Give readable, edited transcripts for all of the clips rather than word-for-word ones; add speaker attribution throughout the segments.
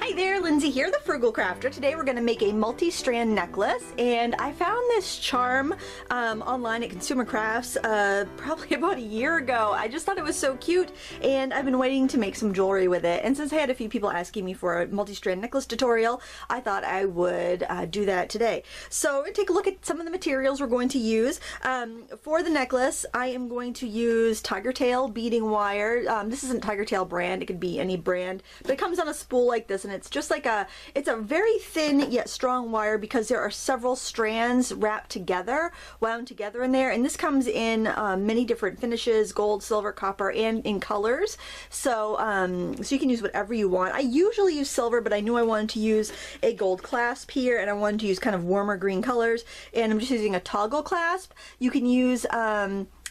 Speaker 1: Hi there, Lindsay here, the Frugal Crafter. Today we're going to make a multi-strand necklace, and I found this charm online at Consumer Crafts probably about a year ago. I just thought it was so cute, and I've been waiting to make some jewelry with it. And since I had a few people asking me for a multi-strand necklace tutorial, I thought I would do that today. So we're going to take a look at some of the materials we're going to use. For the necklace, I am going to use tiger tail beading wire. This isn't tiger tail brand, it could be any brand, but it comes on a spool like this, and it's just like it's a very thin yet strong wire because there are several strands wrapped together, wound together in there, and this comes in many different finishes: gold, silver, copper, and in colors. So so you can use whatever you want. I usually use silver, but I knew I wanted to use a gold clasp here, and I wanted to use kind of warmer green colors, and I'm just using a toggle clasp. You can use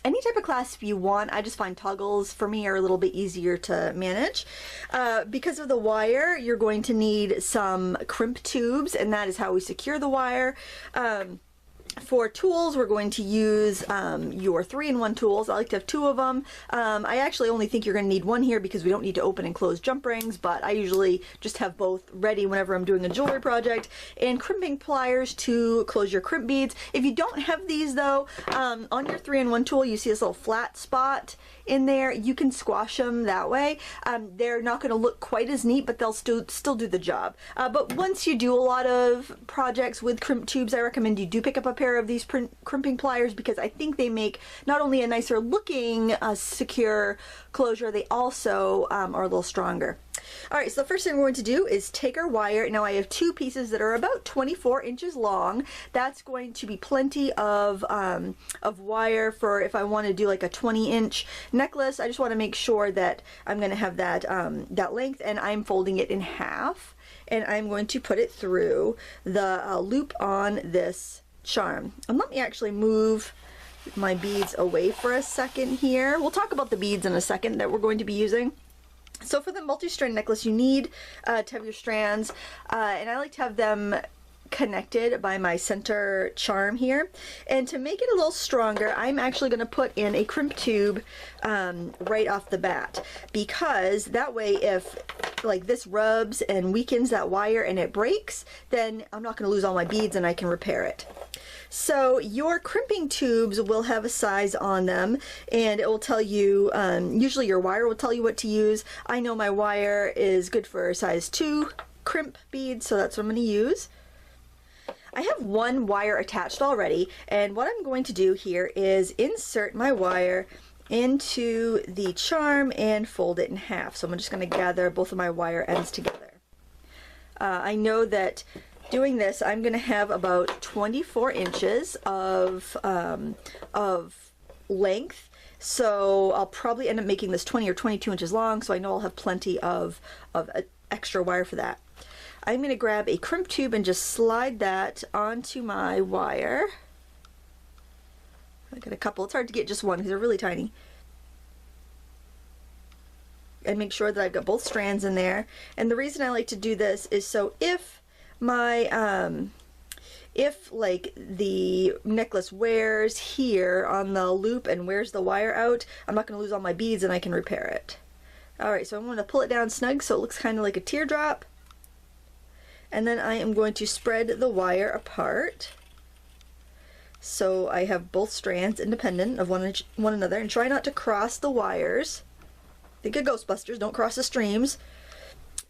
Speaker 1: any type of clasp you want. I just find toggles for me are a little bit easier to manage. Because of the wire, you're going to need some crimp tubes, and that is how we secure the wire. For tools, we're going to use your 3-in-1 tools. I like to have 2 of them. I actually only think you're going to need 1 here because we don't need to open and close jump rings, but I usually just have both ready whenever I'm doing a jewelry project. And crimping pliers to close your crimp beads. If you don't have these though, on your 3-in-1 tool you see this little flat spot in there. You can squash them that way. They're not going to look quite as neat, but they'll still do the job. But once you do a lot of projects with crimp tubes, I recommend you do pick up a pair of these crimping pliers, because I think they make not only a nicer looking secure closure, they also are a little stronger. Alright, so the first thing we're going to do is take our wire. Now I have 2 pieces that are about 24 inches long. That's going to be plenty of wire for if I want to do like a 20-inch necklace. I just want to make sure that I'm going to have that, that length, and I'm folding it in half, and I'm going to put it through the loop on this charm. And let me actually move my beads away for a second here. We'll talk about the beads in a second that we're going to be using. So for the multi-strand necklace, you need to have your strands, and I like to have them connected by my center charm here. And to make it a little stronger, I'm actually going to put in a crimp tube right off the bat, because that way if like this rubs and weakens that wire and it breaks, then I'm not going to lose all my beads and I can repair it. So your crimping tubes will have a size on them, and it will tell you, usually your wire will tell you what to use. I know my wire is good for size 2 crimp beads, so that's what I'm going to use. I have 1 wire attached already, and what I'm going to do here is insert my wire into the charm and fold it in half. So I'm just going to gather both of my wire ends together. I know that doing this, I'm going to have about 24 inches of length, so I'll probably end up making this 20 or 22 inches long, so I know I'll have plenty of extra wire for that. I'm going to grab a crimp tube and just slide that onto my wire. I got a couple. It's hard to get just one because they're really tiny. And make sure that I've got both strands in there. And the reason I like to do this is so if my if like the necklace wears here on the loop and wears the wire out, I'm not going to lose all my beads and I can repair it. Alright, so I'm going to pull it down snug so it looks kind of like a teardrop. And then I am going to spread the wire apart so I have both strands independent of one another, and try not to cross the wires. Think of Ghostbusters, don't cross the streams.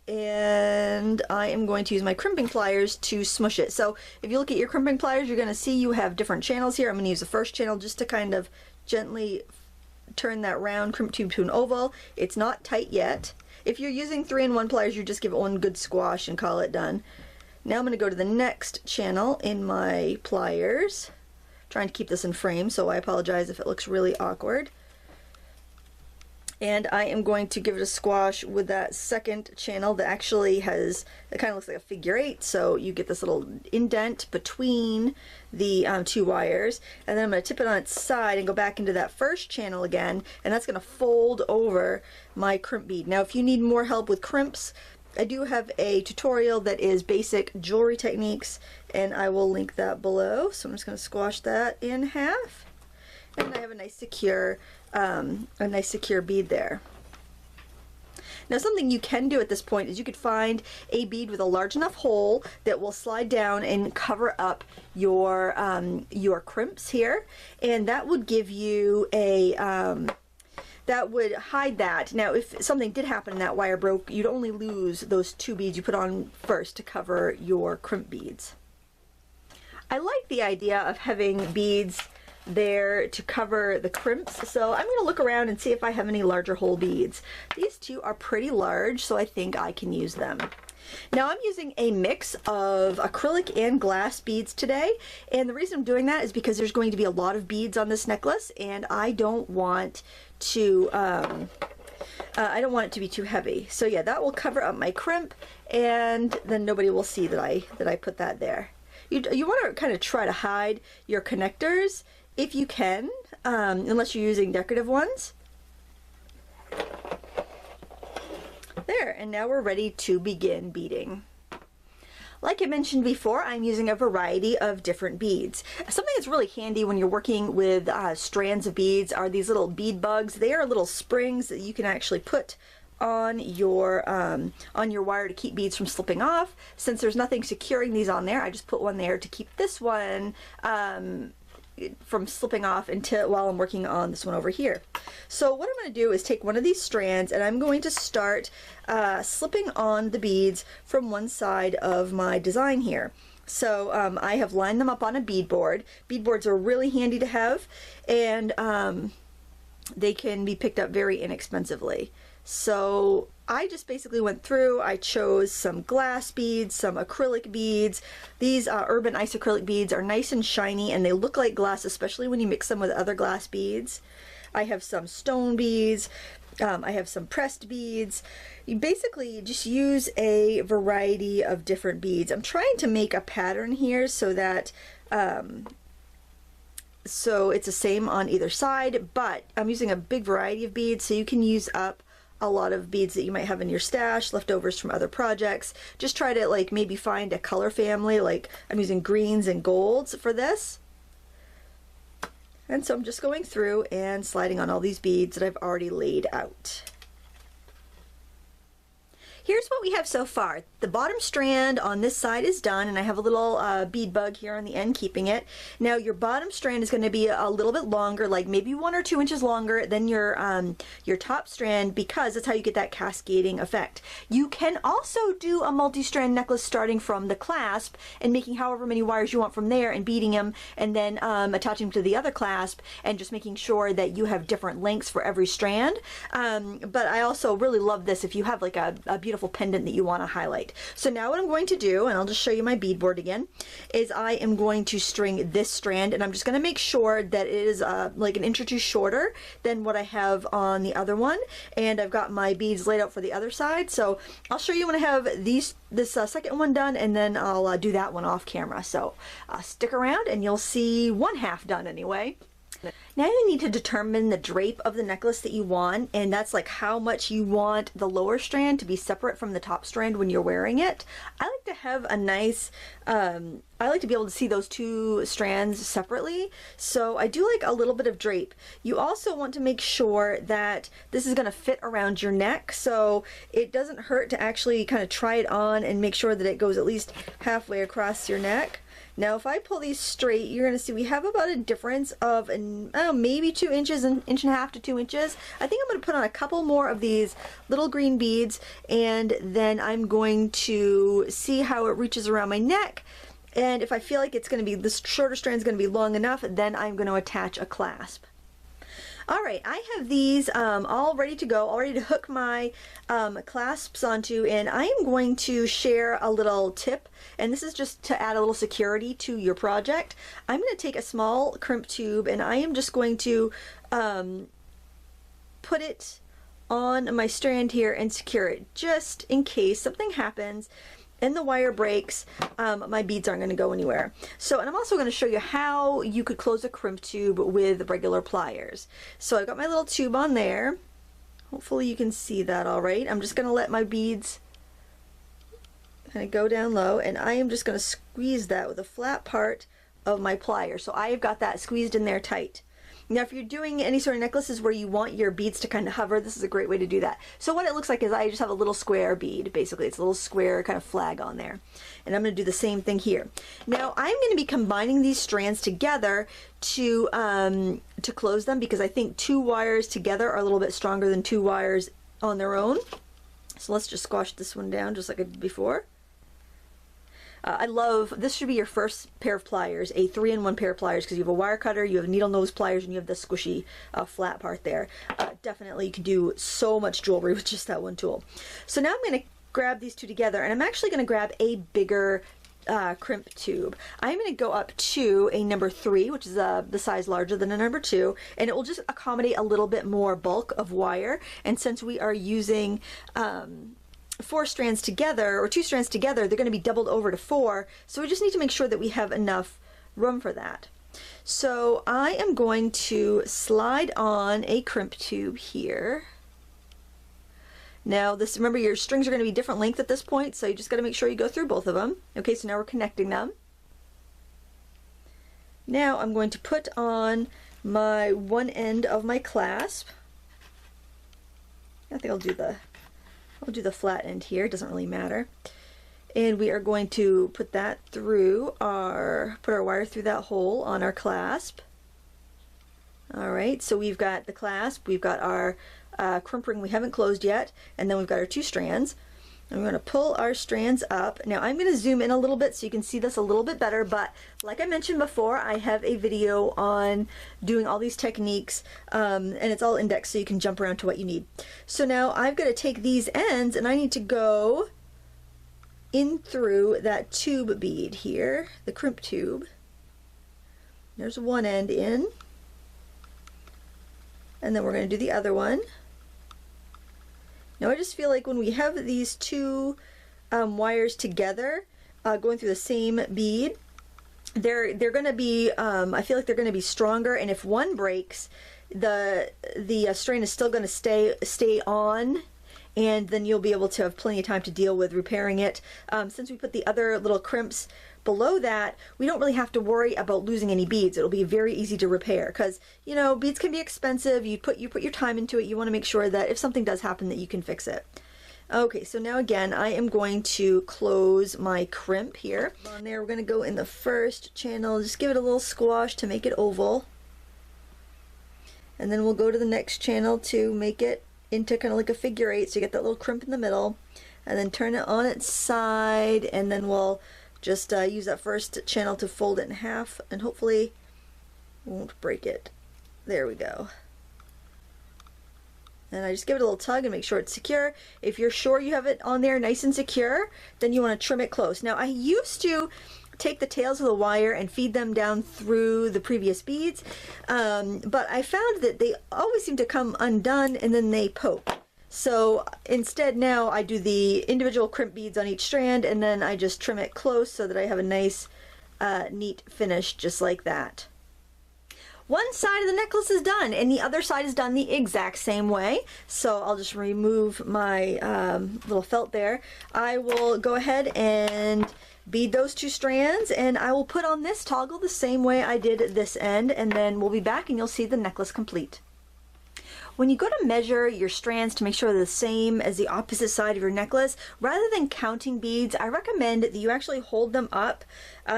Speaker 1: And I am going to use my crimping pliers to smush it. So if you look at your crimping pliers, you're going to see you have different channels here. I'm going to use the first channel just to kind of gently turn that round crimp tube to an oval. It's not tight yet. If you're using 3-in-1 pliers, you just give it one good squash and call it done. Now I'm going to go to the next channel in my pliers. I'm trying to keep this in frame, so I apologize if it looks really awkward. And I am going to give it a squash with that second channel that actually has, it kind of looks like a figure 8, so you get this little indent between the 2 wires. And then I'm going to tip it on its side and go back into that first channel again, and that's going to fold over my crimp bead. Now if you need more help with crimps, I do have a tutorial that is basic jewelry techniques, and I will link that below. So I'm just going to squash that in half, and I have a nice secure bead there. Now something you can do at this point is you could find a bead with a large enough hole that will slide down and cover up your crimps here, and that would give you a that would hide that. Now if something did happen and that wire broke, you'd only lose those 2 beads you put on first to cover your crimp beads. I like the idea of having beads there to cover the crimps, so I'm going to look around and see if I have any larger hole beads. These 2 are pretty large, so I think I can use them. Now I'm using a mix of acrylic and glass beads today, and the reason I'm doing that is because there's going to be a lot of beads on this necklace, and I don't want to it to be too heavy. So yeah, that will cover up my crimp, and then nobody will see that I put that there. You want to kind of try to hide your connectors if you can, unless you're using decorative ones. There, and now we're ready to begin beading. Like I mentioned before, I'm using a variety of different beads. Something that's really handy when you're working with strands of beads are these little bead bugs. They are little springs that you can actually put on your wire to keep beads from slipping off. Since there's nothing securing these on there, I just put one there to keep this one from slipping off while I'm working on this one over here. So what I'm going to do is take one of these strands, and I'm going to start slipping on the beads from one side of my design here. So I have lined them up on a bead board. Bead boards are really handy to have, and they can be picked up very inexpensively. So I just basically went through, I chose some glass beads, some acrylic beads. These urban isocrylic beads are nice and shiny, and they look like glass, especially when you mix them with other glass beads. I have some stone beads, I have some pressed beads. You basically just use a variety of different beads. I'm trying to make a pattern here so that so it's the same on either side, but I'm using a big variety of beads, so you can use up a lot of beads that you might have in your stash, leftovers from other projects. Just try to like maybe find a color family, like I'm using greens and golds for this. And so I'm just going through and sliding on all these beads that I've already laid out. Here's what we have so far. The bottom strand on this side is done, and I have a little bead bug here on the end keeping it. Now your bottom strand is going to be a little bit longer, like maybe 1 or 2 inches longer than your top strand, because that's how you get that cascading effect. You can also do a multi-strand necklace starting from the clasp and making however many wires you want from there and beading them, and then attaching them to the other clasp and just making sure that you have different lengths for every strand. But I also really love this if you have like a beautiful pendant that you want to highlight. So now what I'm going to do, and I'll just show you my beadboard again, is I am going to string this strand, and I'm just going to make sure that it is like 1 inch or 2 shorter than what I have on the other one, and I've got my beads laid out for the other side. So I'll show you when I have this second one done, and then I'll do that one off camera. So stick around and you'll see 1/2 done anyway. Now you need to determine the drape of the necklace that you want, and that's like how much you want the lower strand to be separate from the top strand when you're wearing it. I like to have a nice, I like to be able to see those 2 strands separately, so I do like a little bit of drape. You also want to make sure that this is going to fit around your neck, so it doesn't hurt to actually kind of try it on and make sure that it goes at least halfway across your neck. Now if I pull these straight, you're going to see we have about a difference of maybe 2 inches, 1.5 inches to 2 inches. I think I'm going to put on a couple more of these little green beads, and then I'm going to see how it reaches around my neck. And if I feel like it's going to be, this shorter strand is going to be long enough, then I'm going to attach a clasp. Alright, I have these all ready to go, all ready to hook my clasps onto, and I am going to share a little tip, and this is just to add a little security to your project. I'm going to take a small crimp tube, and I am just going to put it on my strand here and secure it, just in case something happens and the wire breaks, my beads aren't going to go anywhere. So, and I'm also going to show you how you could close a crimp tube with regular pliers. So I've got my little tube on there. Hopefully you can see that all right. I'm just going to let my beads kind of go down low, and I am just going to squeeze that with the flat part of my plier. So I have got that squeezed in there tight. Now if you're doing any sort of necklaces where you want your beads to kind of hover, this is a great way to do that. So what it looks like is I just have a little square bead, basically. It's a little square kind of flag on there. And I'm going to do the same thing here. Now I'm going to be combining these strands together to close them, because I think 2 wires together are a little bit stronger than 2 wires on their own. So let's just squash this one down just like I did before. I love, this should be your first pair of pliers, a 3-in-1 pair of pliers, because you have a wire cutter, you have needle nose pliers, and you have the squishy flat part there. Definitely you can do so much jewelry with just that one tool. So now I'm going to grab these 2 together, and I'm actually going to grab a bigger crimp tube. I'm going to go up to a number 3, which is the size larger than a number 2, and it will just accommodate a little bit more bulk of wire. And since we are using 4 strands together, or 2 strands together, they're going to be doubled over to 4, so we just need to make sure that we have enough room for that. So I am going to slide on a crimp tube here. Now this, remember, your strings are going to be different length at this point, so you just got to make sure you go through both of them. Okay, so now we're connecting them. Now I'm going to put on my one end of my clasp. I think I'll do the flat end here, it doesn't really matter. And we are going to put that through put our wire through that hole on our clasp. Alright, so we've got the clasp, we've got our crimp ring we haven't closed yet, and then we've got our 2 strands. I'm going to pull our strands up. Now I'm going to zoom in a little bit so you can see this a little bit better, but like I mentioned before, I have a video on doing all these techniques, and it's all indexed so you can jump around to what you need. So now I've got to take these ends and I need to go in through that tube bead here, the crimp tube. There's one end in, and then we're going to do the other one. Now I just feel like when we have these 2 wires together going through the same bead, they're going to be, I feel like they're going to be stronger, and if one breaks, the strand is still going to stay on, and then you'll be able to have plenty of time to deal with repairing it. Since we put the other little crimps below that, we don't really have to worry about losing any beads. It'll be very easy to repair, because you know, beads can be expensive. You put your time into it. You want to make sure that if something does happen that you can fix it. Okay, so now again I am going to close my crimp here. On there, we're going to go in the first channel, just give it a little squash to make it oval, and then we'll go to the next channel to make it into kind of like a figure 8, so you get that little crimp in the middle, and then turn it on its side, and then we'll just use that first channel to fold it in half, and hopefully won't break it. There we go. And I just give it a little tug and make sure it's secure. If you're sure you have it on there nice and secure, then you want to trim it close. Now I used to take the tails of the wire and feed them down through the previous beads, but I found that they always seem to come undone and then they poke. So instead now I do the individual crimp beads on each strand, and then I just trim it close so that I have a nice neat finish just like that. One side of the necklace is done and the other side is done the exact same way. So I'll just remove my little felt there. I will go ahead and bead those 2 strands, and I will put on this toggle the same way I did this end, and then we'll be back and you'll see the necklace complete. When you go to measure your strands to make sure they're the same as the opposite side of your necklace, rather than counting beads, I recommend that you actually hold them up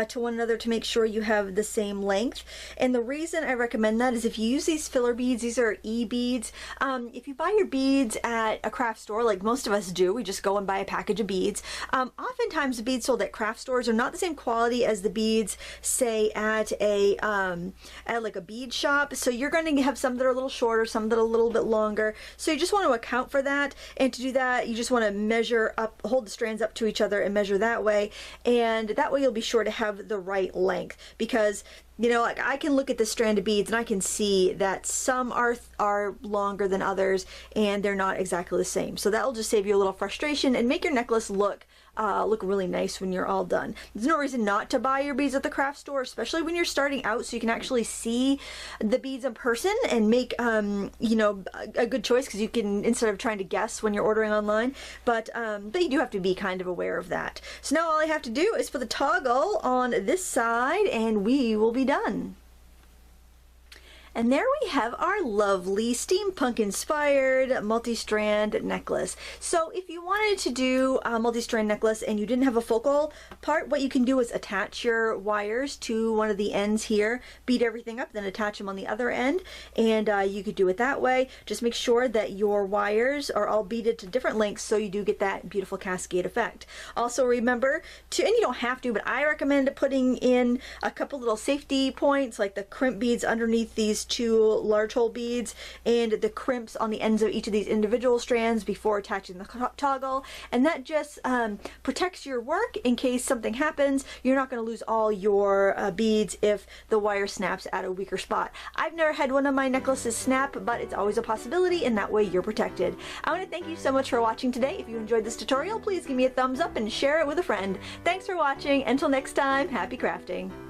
Speaker 1: to one another to make sure you have the same length. And the reason I recommend that is if you use these filler beads, these are e-beads. If you buy your beads at a craft store, like most of us do, we just go and buy a package of beads. Oftentimes the beads sold at craft stores are not the same quality as the beads, say at like a bead shop. So you're going to have some that are a little shorter, some that are a little bit longer. So you just want to account for that, and to do that you just want to measure up, hold the strands up to each other and measure that way, and that way you'll be sure to have the right length. Because you know, like I can look at this strand of beads and I can see that some are longer than others and they're not exactly the same. So that'll just save you a little frustration and make your necklace look really nice when you're all done. There's no reason not to buy your beads at the craft store, especially when you're starting out, so you can actually see the beads in person and make you know, a good choice, because you can, instead of trying to guess when you're ordering online. But you do have to be kind of aware of that. So now all I have to do is put the toggle on this side and we will be done. And there we have our lovely steampunk inspired multi-strand necklace. So if you wanted to do a multi-strand necklace and you didn't have a focal part, what you can do is attach your wires to one of the ends here, bead everything up, then attach them on the other end, and you could do it that way. Just make sure that your wires are all beaded to different lengths so you do get that beautiful cascade effect. Also remember to, and you don't have to, but I recommend putting in a couple little safety points like the crimp beads underneath these two large hole beads and the crimps on the ends of each of these individual strands before attaching the toggle, and that just protects your work in case something happens. You're not going to lose all your beads if the wire snaps at a weaker spot. I've never had one of my necklaces snap, but it's always a possibility, and that way you're protected. I want to thank you so much for watching today. If you enjoyed this tutorial, please give me a thumbs up and share it with a friend. Thanks for watching. Until next time, happy crafting.